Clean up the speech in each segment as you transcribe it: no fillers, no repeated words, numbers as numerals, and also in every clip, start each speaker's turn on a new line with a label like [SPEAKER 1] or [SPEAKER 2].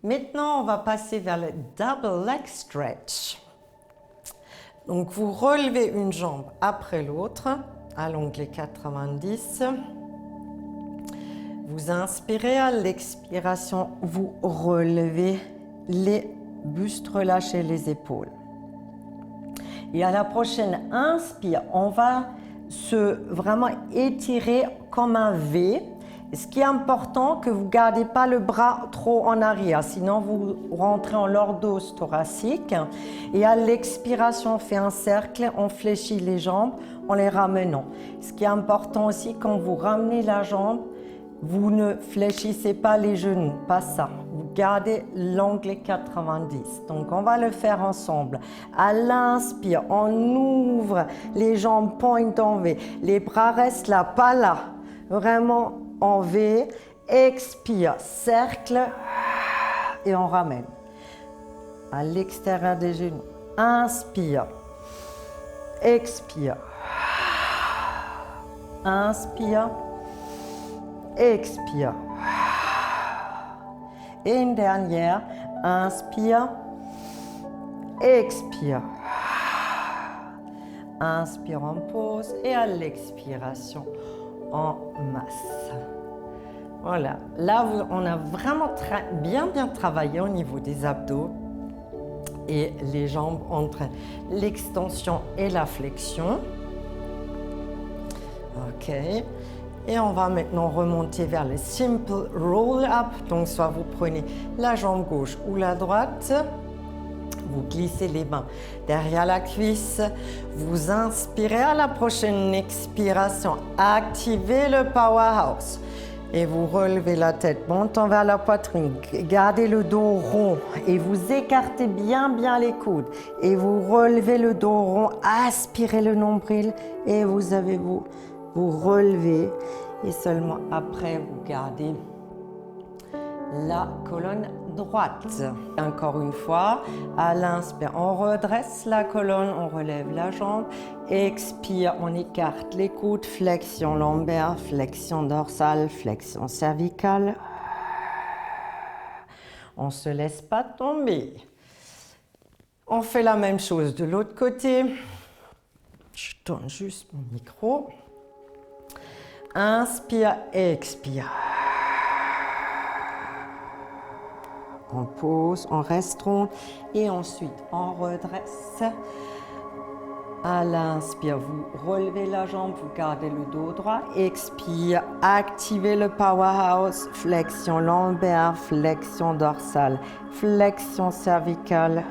[SPEAKER 1] Maintenant, on va passer vers le double leg stretch. Donc, vous relevez une jambe après l'autre à l'onglet 90. Vous inspirez, à l'expiration, vous relevez les bustes, relâchez les épaules. Et à la prochaine inspire, on va se vraiment étirer comme un V. Ce qui est important, que vous ne gardez pas le bras trop en arrière, sinon vous rentrez en lordose thoracique. Et à l'expiration, on fait un cercle, on fléchit les jambes en les ramenant. Ce qui est important aussi, quand vous ramenez la jambe, vous ne fléchissez pas les genoux, pas ça. Vous gardez l'angle 90. Donc, on va le faire ensemble. À l'inspire, on ouvre les jambes point en V. Les bras restent là, pas là. Vraiment en V. Expire, cercle et on ramène. À l'extérieur des genoux. Inspire. Expire. Inspire. Expire. Et une dernière. Inspire. Expire. Inspire, on pause. Et à l'expiration, on masse. Voilà. Là, on a vraiment bien travaillé au niveau des abdos et les jambes entre l'extension et la flexion. OK. Et on va maintenant remonter vers le simple roll-up. Donc, soit vous prenez la jambe gauche ou la droite. Vous glissez les mains derrière la cuisse. Vous inspirez, à la prochaine expiration. Activez le powerhouse. Et vous relevez la tête, montant vers la poitrine. Gardez le dos rond et vous écartez bien les coudes. Et vous relevez le dos rond, aspirez le nombril et vous relevez. Et seulement après, vous gardez la colonne droite. Encore une fois, à l'inspire, on redresse la colonne, on relève la jambe. Expire, on écarte les coudes, flexion lombaire, flexion dorsale, flexion cervicale. On ne se laisse pas tomber. On fait la même chose de l'autre côté. Je tourne juste mon micro. Inspire, expire. On pose, on reste rond et ensuite on redresse. À l'inspire, vous relevez la jambe, vous gardez le dos droit. Expire, activez le powerhouse. Flexion lombaire, flexion dorsale, flexion cervicale.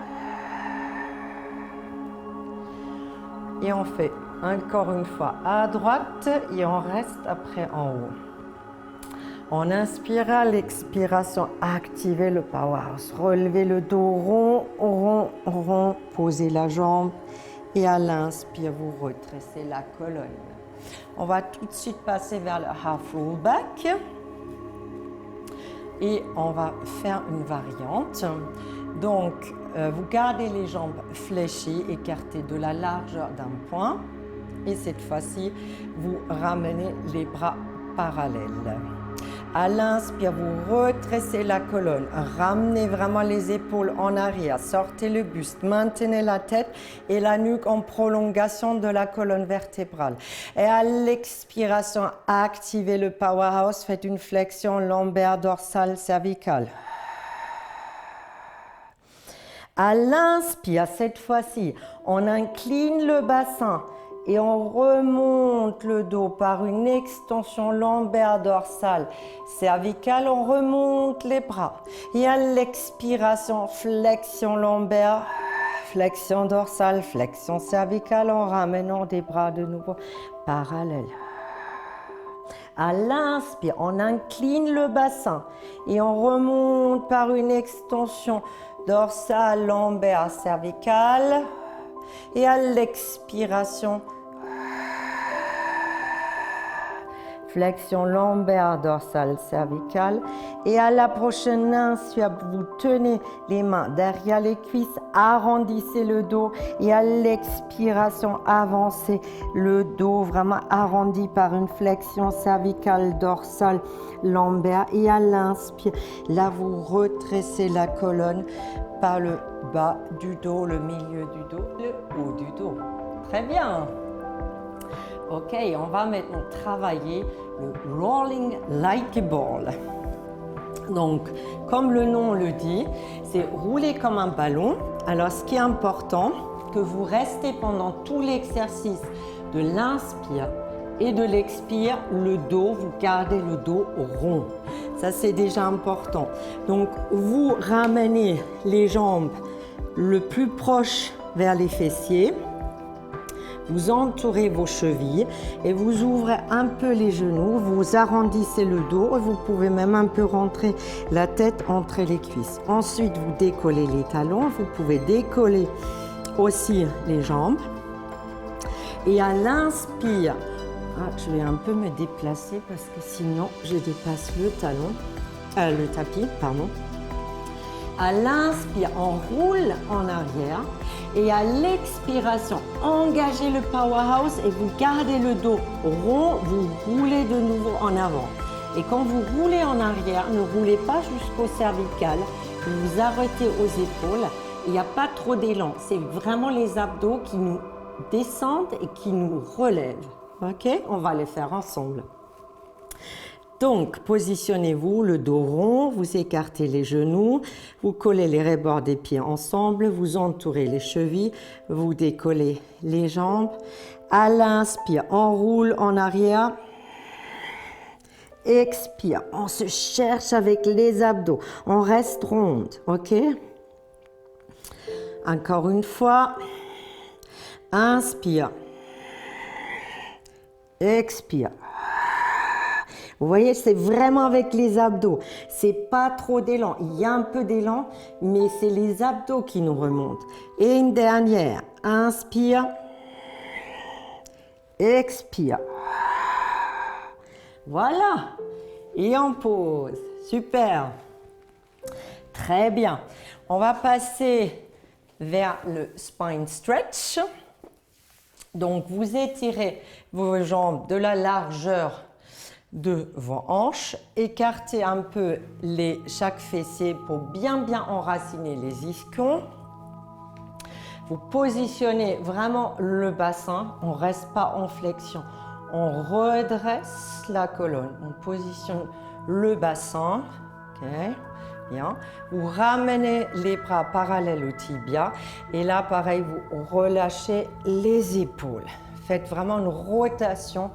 [SPEAKER 1] Et on fait encore une fois à droite et on reste après en haut. On inspire, à l'expiration, activez le powerhouse. Relevez le dos rond, rond, rond. Posez la jambe. Et à l'inspire, vous redressez la colonne. On va tout de suite passer vers le half roll back. Et on va faire une variante. Donc, vous gardez les jambes fléchies, écartées de la largeur d'un point. Et cette fois-ci, vous ramenez les bras parallèles. À l'inspire, vous redressez la colonne, ramenez vraiment les épaules en arrière, sortez le buste, maintenez la tête et la nuque en prolongation de la colonne vertébrale. Et à l'expiration, activez le powerhouse, faites une flexion lombaire, dorsale, cervicale. À l'inspire, cette fois-ci, on incline le bassin. Et on remonte le dos par une extension lombaire dorsale cervicale. On remonte les bras. Et à l'expiration, flexion lombaire, flexion dorsale, flexion cervicale en ramenant des bras de nouveau parallèles. À l'inspire, on incline le bassin et on remonte par une extension dorsale, lombaire, cervicale. Et à l'expiration, flexion lombaire, dorsale, cervicale. Et à la prochaine inspire, vous tenez les mains derrière les cuisses, arrondissez le dos. Et à l'expiration, avancez le dos vraiment arrondi par une flexion cervicale, dorsale, lombaire. Et à l'inspire, là, vous retrécez la colonne par le bas du dos, le milieu du dos, le haut du dos. Très bien. Ok, on va maintenant travailler le rolling like a ball. Donc, comme le nom le dit, c'est rouler comme un ballon. Alors, ce qui est important, que vous restez pendant tout l'exercice de l'inspire et de l'expire, le dos, vous gardez le dos rond. Ça, c'est déjà important. Donc, vous ramenez les jambes le plus proche vers les fessiers. Vous entourez vos chevilles et vous ouvrez un peu les genoux, vous arrondissez le dos et vous pouvez même un peu rentrer la tête entre les cuisses. Ensuite, vous décollez les talons, vous pouvez décoller aussi les jambes. Et à l'inspire, je vais un peu me déplacer parce que sinon je dépasse le tapis, pardon. À l'inspire, on roule en arrière. Et à l'expiration, engagez le powerhouse et vous gardez le dos rond, vous roulez de nouveau en avant. Et quand vous roulez en arrière, ne roulez pas jusqu'au cervical, vous vous arrêtez aux épaules. Il n'y a pas trop d'élan, c'est vraiment les abdos qui nous descendent et qui nous relèvent. Ok, on va les faire ensemble. Donc, positionnez-vous, le dos rond, vous écartez les genoux, vous collez les rebords des pieds ensemble, vous entourez les chevilles, vous décollez les jambes. À l'inspire, on roule en arrière. Expire, on se cherche avec les abdos, on reste ronde, ok? Encore une fois, inspire, expire. Vous voyez, c'est vraiment avec les abdos. C'est pas trop d'élan. Il y a un peu d'élan, mais c'est les abdos qui nous remontent. Et une dernière. Inspire. Expire. Voilà. Et on pose. Super. Très bien. On va passer vers le spine stretch. Donc, vous étirez vos jambes de la largeur de vos hanches, écartez un peu chaque fessier pour bien enraciner les ischions. Vous positionnez vraiment le bassin, on ne reste pas en flexion, on redresse la colonne, on positionne le bassin, ok, bien. Vous ramenez les bras parallèles au tibia et là pareil, vous relâchez les épaules. Faites vraiment une rotation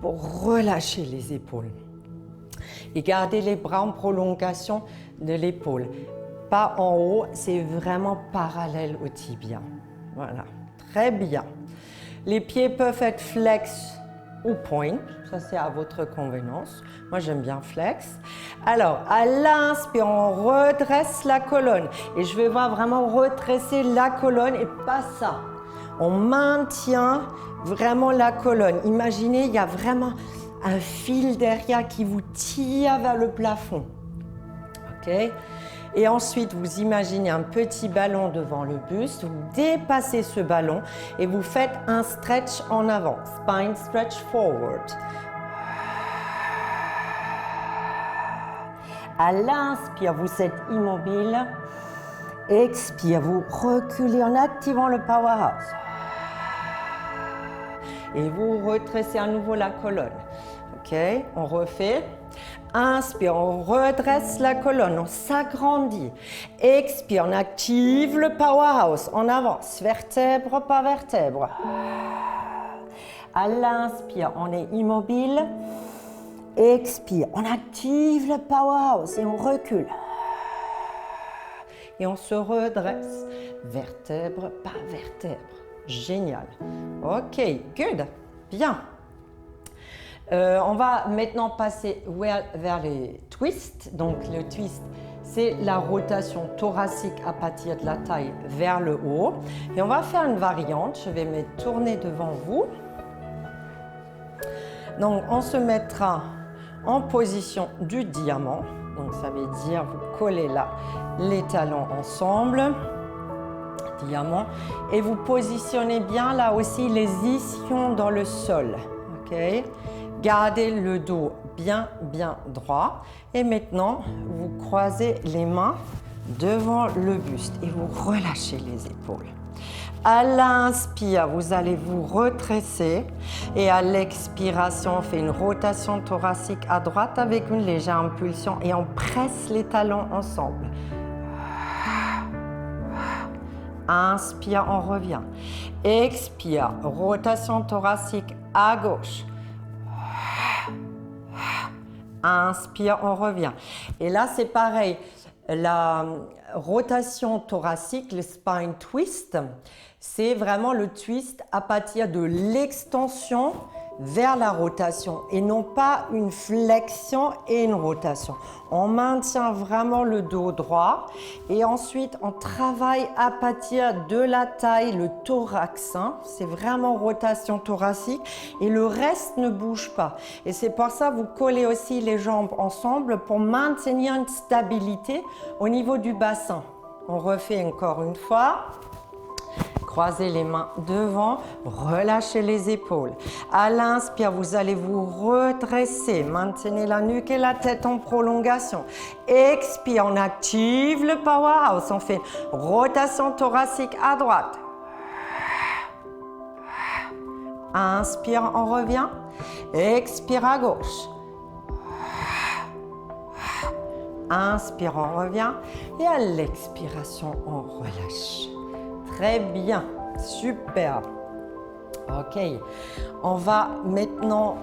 [SPEAKER 1] pour relâcher les épaules. Et gardez les bras en prolongation de l'épaule. Pas en haut, c'est vraiment parallèle au tibia. Voilà, très bien. Les pieds peuvent être flex ou point, ça c'est à votre convenance. Moi j'aime bien flex. Alors, à l'inspire, on redresse la colonne. Et je vais vraiment redresser la colonne et pas ça. On maintient vraiment la colonne. Imaginez, il y a vraiment un fil derrière qui vous tire vers le plafond. Ok? Et ensuite, vous imaginez un petit ballon devant le buste. Vous dépassez ce ballon et vous faites un stretch en avant. Spine stretch forward. À l'inspire, vous êtes immobile. Expire, vous reculez en activant le powerhouse. Et vous retracez à nouveau la colonne. Ok, on refait. Inspire, on redresse la colonne, on s'agrandit. Expire, on active le powerhouse. On avance, vertèbre par vertèbre. À l'inspire, on est immobile. Expire, on active le powerhouse et on recule. Et on se redresse, vertèbre par vertèbre. Génial. Ok, good. Bien. On va maintenant passer vers les twists. Donc, le twist, c'est la rotation thoracique à partir de la taille vers le haut. Et on va faire une variante. Je vais me tourner devant vous. Donc, on se mettra en position du diamant. Donc, ça veut dire vous collez là les talons ensemble, diamant, et vous positionnez bien là aussi les ischions dans le sol. Ok? Gardez le dos bien droit. Et maintenant, vous croisez les mains devant le buste et vous relâchez les épaules. À l'inspire, vous allez vous retresser et à l'expiration, on fait une rotation thoracique à droite avec une légère impulsion et on presse les talons ensemble. Inspire, on revient. Expire, rotation thoracique à gauche. Inspire, on revient. Et là, c'est pareil. La rotation thoracique, le spine twist, c'est vraiment le twist à partir de l'extension vers la rotation et non pas une flexion et une rotation. On maintient vraiment le dos droit et ensuite on travaille à partir de la taille, le thorax. C'est vraiment rotation thoracique et le reste ne bouge pas. Et c'est pour ça que vous collez aussi les jambes ensemble pour maintenir une stabilité au niveau du bassin. On refait encore une fois. Croisez les mains devant, relâchez les épaules. À l'inspire, vous allez vous redresser. Maintenez la nuque et la tête en prolongation. Expire, on active le powerhouse. On fait rotation thoracique à droite. Inspire, on revient. Expire à gauche. Inspire, on revient. Et à l'expiration, on relâche. Très bien, super. Ok, on va maintenant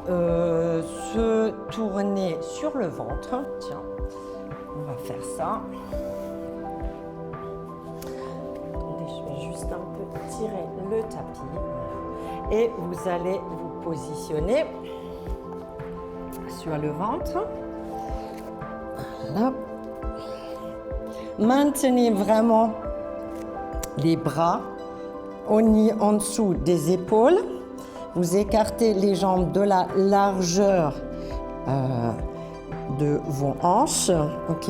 [SPEAKER 1] se tourner sur le ventre. Tiens, on va faire ça. Attendez, je vais juste un peu tirer le tapis. Et vous allez vous positionner sur le ventre. Voilà. Maintenez vraiment les bras en dessous des épaules. Vous écartez les jambes de la largeur de vos hanches, ok,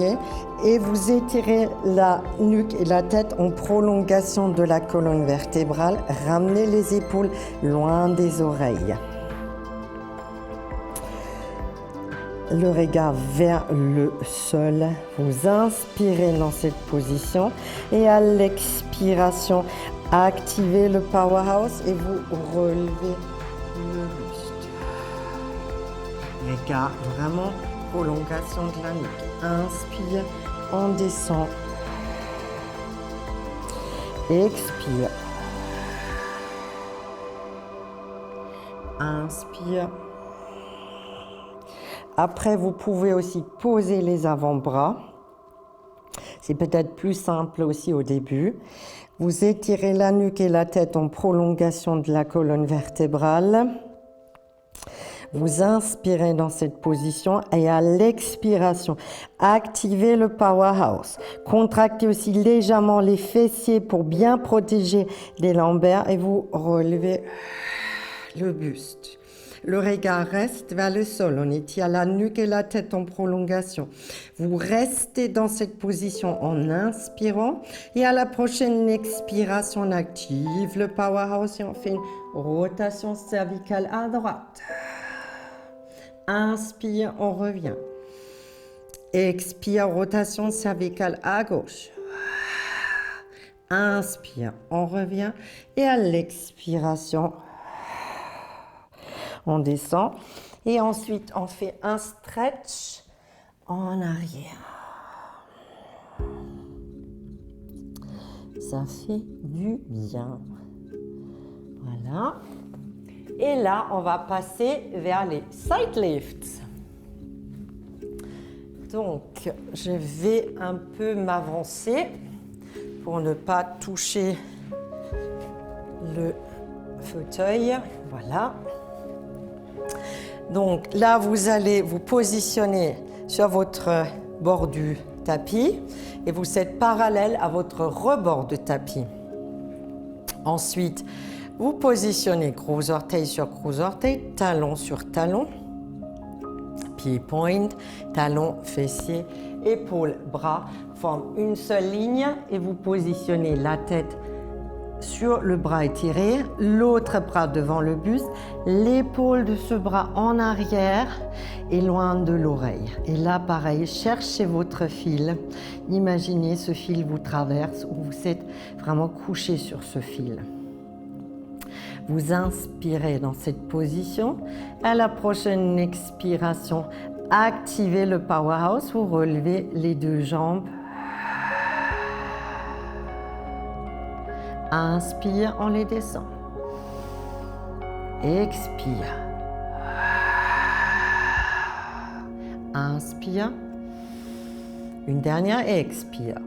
[SPEAKER 1] et vous étirez la nuque et la tête en prolongation de la colonne vertébrale. Ramenez les épaules loin des oreilles. Le regard vers le sol. Vous inspirez dans cette position et à l'expiration, activez le powerhouse et vous relevez le buste. Regard vraiment prolongation de la nuque. Inspire, on descend. Expire. Inspire. Après, vous pouvez aussi poser les avant-bras. C'est peut-être plus simple aussi au début. Vous étirez la nuque et la tête en prolongation de la colonne vertébrale. Vous inspirez dans cette position et à l'expiration, activez le powerhouse. Contractez aussi légèrement les fessiers pour bien protéger les lombaires et vous relevez le buste. Le regard reste vers le sol. On étire la nuque et la tête en prolongation. Vous restez dans cette position en inspirant. Et à la prochaine expiration, on active le powerhouse et on fait une rotation cervicale à droite. Inspire, on revient. Expire, rotation cervicale à gauche. Inspire, on revient. Et à l'expiration, on descend et ensuite on fait un stretch en arrière. Ça fait du bien. Voilà. Et là, on va passer vers les side lifts. Donc, je vais un peu m'avancer pour ne pas toucher le fauteuil. Voilà. Donc là, vous allez vous positionner sur votre bord du tapis et vous êtes parallèle à votre rebord de tapis. Ensuite, Vous positionnez gros orteil sur gros orteil, talon sur talon, pied point, talon, fessier, épaule, bras forment une seule ligne et vous positionnez la tête sur le bras étiré, l'autre bras devant le buste, l'épaule de ce bras en arrière et loin de l'oreille. Et là, pareil, cherchez votre fil. Imaginez ce fil vous traverse ou vous êtes vraiment couché sur ce fil. Vous inspirez dans cette position. À la prochaine expiration, activez le powerhouse. Vous relevez les deux jambes. Inspire, on les descend. Expire. Inspire. Une dernière, expire.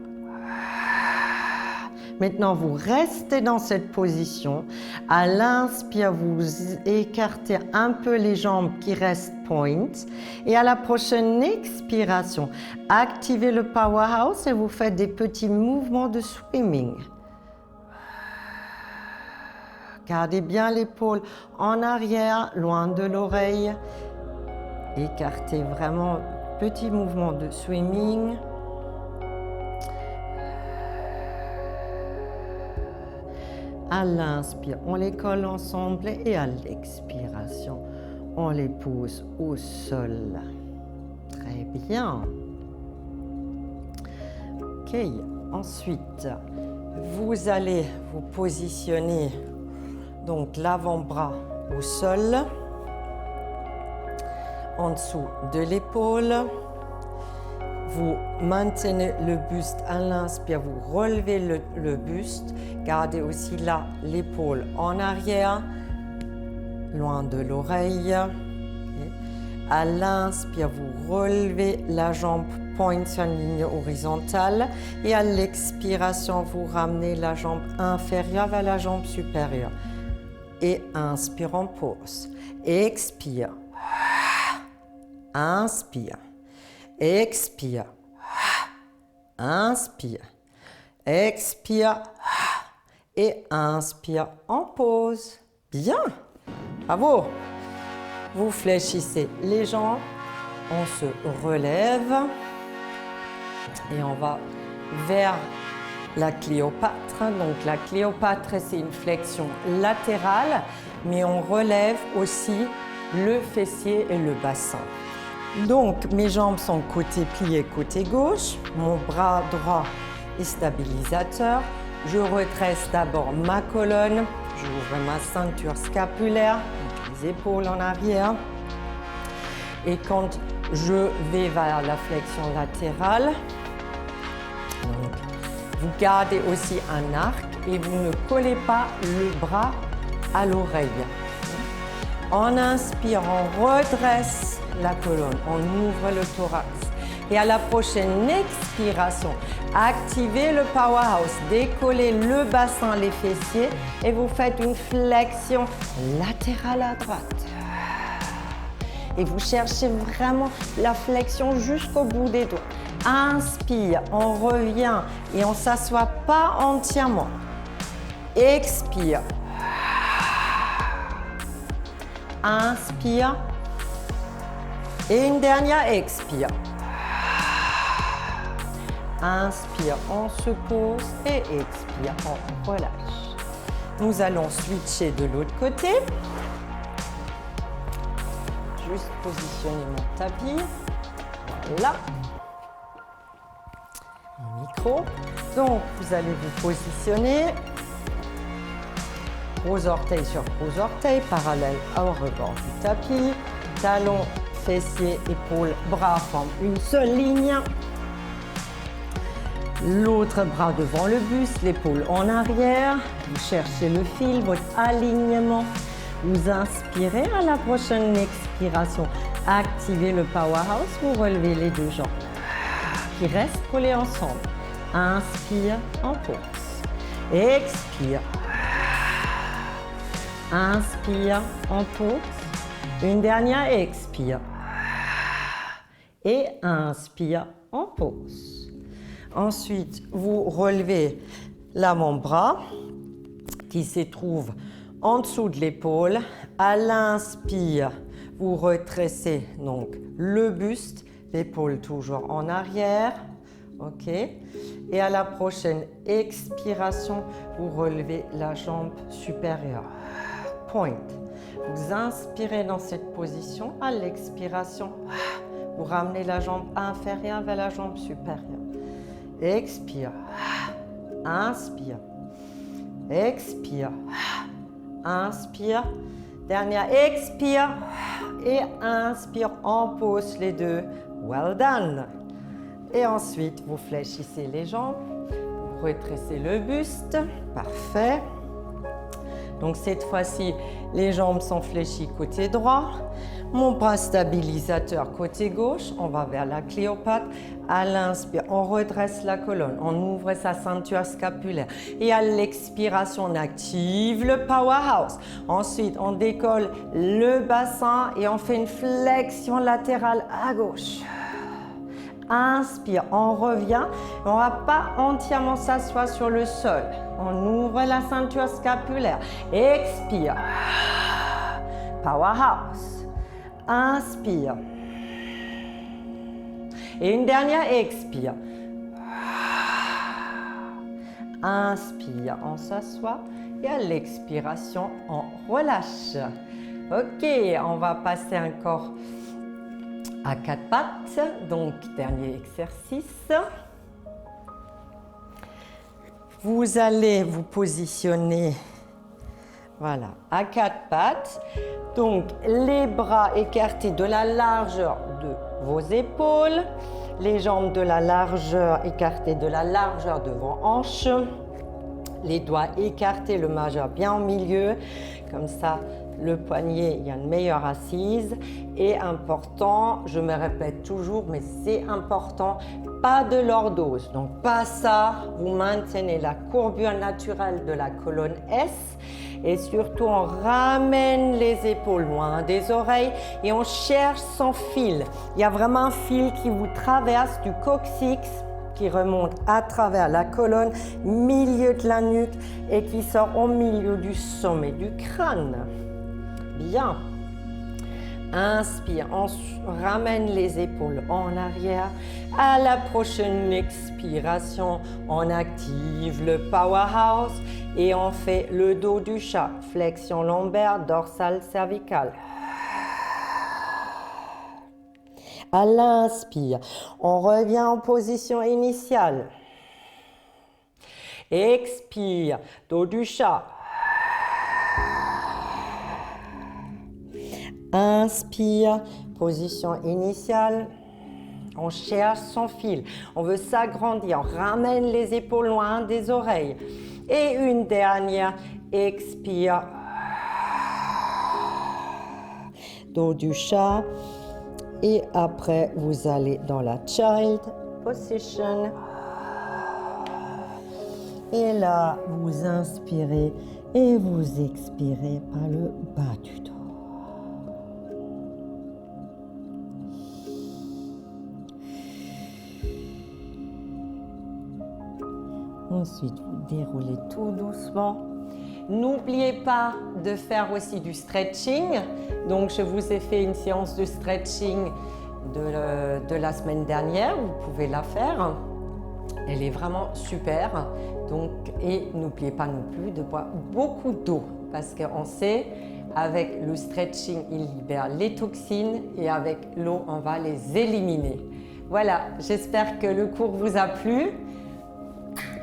[SPEAKER 1] Maintenant, vous restez dans cette position. À l'inspire, vous écartez un peu les jambes qui restent point. Et à la prochaine expiration, activez le powerhouse et vous faites des petits mouvements de swimming. Gardez bien l'épaule en arrière, loin de l'oreille. Écartez vraiment petit mouvement de swimming. À l'inspire, on les colle ensemble et à l'expiration, on les pose au sol. Très bien. Ok, ensuite, vous allez vous positionner donc l'avant-bras au sol, en dessous de l'épaule. Vous maintenez le buste à l'inspire, vous relevez le buste. Gardez aussi là l'épaule en arrière, loin de l'oreille. À l'inspire, vous relevez la jambe point sur une ligne horizontale. Et à l'expiration, vous ramenez la jambe inférieure vers la jambe supérieure. Et inspire, on pause. Expire. Inspire. Expire. Inspire. Expire. Et inspire en pause. Bien. Bravo. Vous fléchissez les jambes. On se relève. Et on va vers la Cléopâtre. Donc la Cléopâtre, c'est une flexion latérale. Mais on relève aussi le fessier et le bassin. Donc, mes jambes sont côté plié, côté gauche. Mon bras droit est stabilisateur. Je redresse d'abord ma colonne. J'ouvre ma ceinture scapulaire, donc les épaules en arrière. Et quand je vais vers la flexion latérale, donc, vous gardez aussi un arc et vous ne collez pas le bras à l'oreille. En inspire, on redresse la colonne, on ouvre le thorax. Et à la prochaine expiration, activez le powerhouse, décollez le bassin, les fessiers et vous faites une flexion latérale à droite. Et vous cherchez vraiment la flexion jusqu'au bout des doigts. Inspire, on revient et on ne s'assoit pas entièrement. Expire. Inspire. Et une dernière, expire. Inspire, on se pose et expire, on relâche. Nous allons switcher de l'autre côté. Juste positionner mon tapis. Voilà. Mon micro. Donc, vous allez vous positionner. Gros orteil sur gros orteil, parallèle au rebord du tapis. Talons, fessiers, épaules, bras forment une seule ligne. L'autre bras devant le buste, l'épaule en arrière. Vous cherchez le fil, votre alignement. Vous inspirez à la prochaine expiration. Activez le powerhouse, vous relevez les deux jambes qui restent collées ensemble. Inspire, en pause. Expire. Inspire, en pause. Une dernière, expire. Et inspire, en pause. Ensuite, vous relevez l'avant-bras qui se trouve en dessous de l'épaule. À l'inspire, vous redressez donc le buste, l'épaule toujours en arrière. OK. Et à la prochaine expiration, vous relevez la jambe supérieure. Point. Vous inspirez dans cette position. À l'expiration, vous ramenez la jambe inférieure vers la jambe supérieure. Expire. Inspire. Expire. Inspire. Dernière, expire. Et inspire. On pose les deux. Well done. Et ensuite, vous fléchissez les jambes. Vous redressez le buste. Parfait. Donc cette fois-ci, les jambes sont fléchies côté droit. Mon bras stabilisateur côté gauche. On va vers la Cléopâtre. À l'inspire, on redresse la colonne. On ouvre sa ceinture scapulaire. Et à l'expiration, on active le powerhouse. Ensuite, on décolle le bassin et on fait une flexion latérale à gauche. Inspire, on revient. On ne va pas entièrement s'asseoir sur le sol. On ouvre la ceinture scapulaire. Expire. Powerhouse. Inspire. Et une dernière, expire. Inspire, on s'assoit. Et à l'expiration, on relâche. OK, on va passer encore à quatre pattes. Donc, dernier exercice. Vous allez vous positionner, voilà, à quatre pattes. Donc, les bras écartés de la largeur de vos épaules, les jambes de la largeur écartées de la largeur de vos hanches, les doigts écartés, le majeur bien au milieu, comme ça. Le poignet, il y a une meilleure assise. Et important, je me répète toujours, mais c'est important, pas de lordose. Donc pas ça, vous maintenez la courbure naturelle de la colonne S. Et surtout, on ramène les épaules loin des oreilles et on cherche son fil. Il y a vraiment un fil qui vous traverse du coccyx, qui remonte à travers la colonne, milieu de la nuque et qui sort au milieu du sommet du crâne. Bien. Inspire, on ramène les épaules en arrière. À la prochaine expiration, on active le powerhouse et on fait le dos du chat. Flexion lombaire, dorsale cervicale. À l'inspire, on revient en position initiale. Expire, dos du chat. Inspire, position initiale. On cherche son fil. On veut s'agrandir. On ramène les épaules loin des oreilles. Et une dernière. Expire. Dos du chat. Et après, vous allez dans la child position. Et là, vous inspirez et vous expirez par le bas du dos. Ensuite, vous déroulez tout doucement. N'oubliez pas de faire aussi du stretching. Donc, je vous ai fait une séance de stretching de la semaine dernière. Vous pouvez la faire. Elle est vraiment super. Donc, et n'oubliez pas non plus de boire beaucoup d'eau. Parce qu'on sait, avec le stretching, il libère les toxines. Et avec l'eau, on va les éliminer. Voilà, j'espère que le cours vous a plu.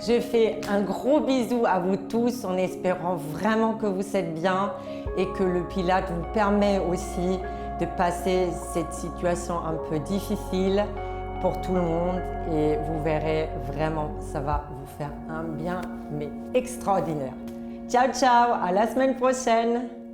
[SPEAKER 1] Je fais un gros bisou à vous tous en espérant vraiment que vous êtes bien et que le Pilates vous permet aussi de passer cette situation un peu difficile pour tout le monde et vous verrez vraiment, ça va vous faire un bien mais extraordinaire. Ciao, ciao, à la semaine prochaine!